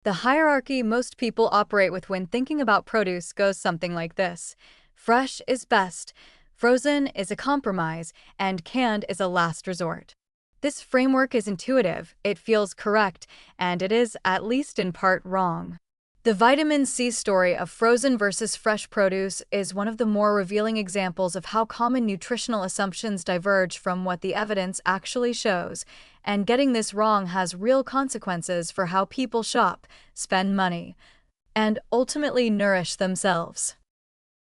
The hierarchy most people operate with when thinking about produce goes something like this: fresh is best, frozen is a compromise, and canned is a last resort. This framework is intuitive, it feels correct, and it is, at least in part, wrong. The vitamin C story of frozen versus fresh produce is one of the more revealing examples of how common nutritional assumptions diverge from what the evidence actually shows, and getting this wrong has real consequences for how people shop, spend money, and ultimately nourish themselves.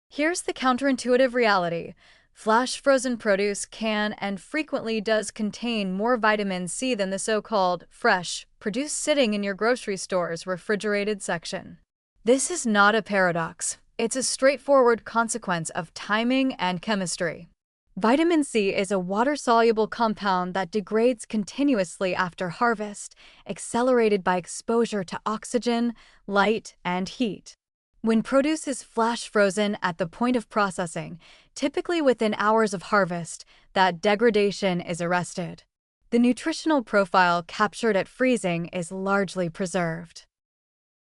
Here's the counterintuitive reality: flash frozen produce can and frequently does contain more vitamin C than the so-called fresh produce sitting in your grocery store's refrigerated section. This is not a paradox, it's a straightforward consequence of timing and chemistry. Vitamin C is a water-soluble compound that degrades continuously after harvest, accelerated by exposure to oxygen, light, and heat. When produce is flash frozen at the point of processing, typically within hours of harvest, that degradation is arrested. The nutritional profile captured at freezing is largely preserved.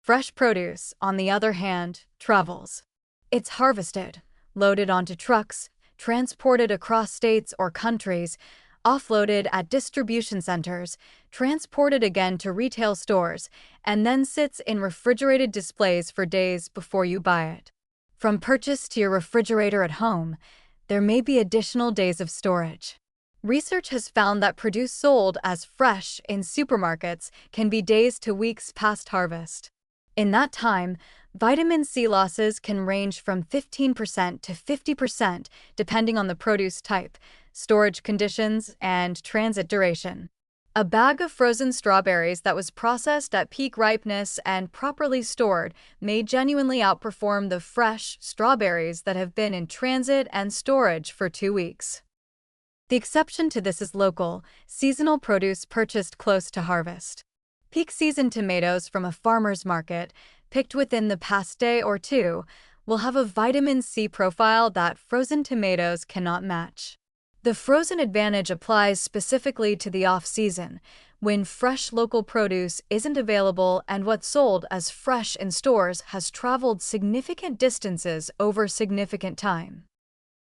Fresh produce, on the other hand, travels. It's harvested, loaded onto trucks, transported across states or countries, offloaded at distribution centers, transported again to retail stores, and then sits in refrigerated displays for days before you buy it. From purchase to your refrigerator at home, there may be additional days of storage. Research has found that produce sold as fresh in supermarkets can be days to weeks past harvest. In that time, vitamin C losses can range from 15% to 50% depending on the produce type, storage conditions, and transit duration. A bag of frozen strawberries that was processed at peak ripeness and properly stored may genuinely outperform the fresh strawberries that have been in transit and storage for 2 weeks. The exception to this is local, seasonal produce purchased close to harvest. Peak season tomatoes from a farmer's market, picked within the past day or two, will have a vitamin C profile that frozen tomatoes cannot match. The frozen advantage applies specifically to the off-season, when fresh local produce isn't available and what's sold as fresh in stores has traveled significant distances over significant time.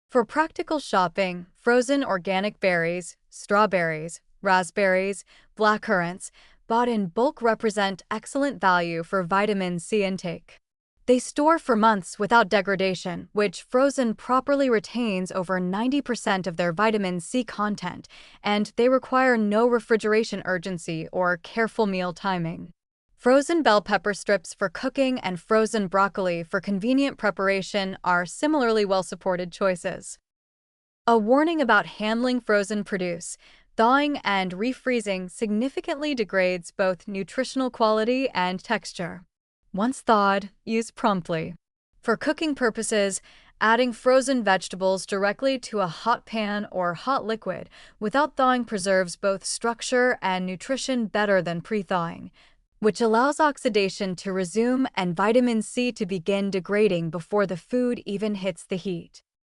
For practical shopping, frozen organic berries, strawberries, raspberries, blackcurrants, bought in bulk represent excellent value for vitamin C intake. They store for months without degradation, which frozen properly retains over 90% of their vitamin C content, and they require no refrigeration urgency or careful meal timing. Frozen bell pepper strips for cooking and frozen broccoli for convenient preparation are similarly well-supported choices. A warning about handling frozen produce: thawing and refreezing significantly degrades both nutritional quality and texture. Once thawed, use promptly. For cooking purposes, adding frozen vegetables directly to a hot pan or hot liquid without thawing preserves both structure and nutrition better than pre-thawing, which allows oxidation to resume and vitamin C to begin degrading before the food even hits the heat.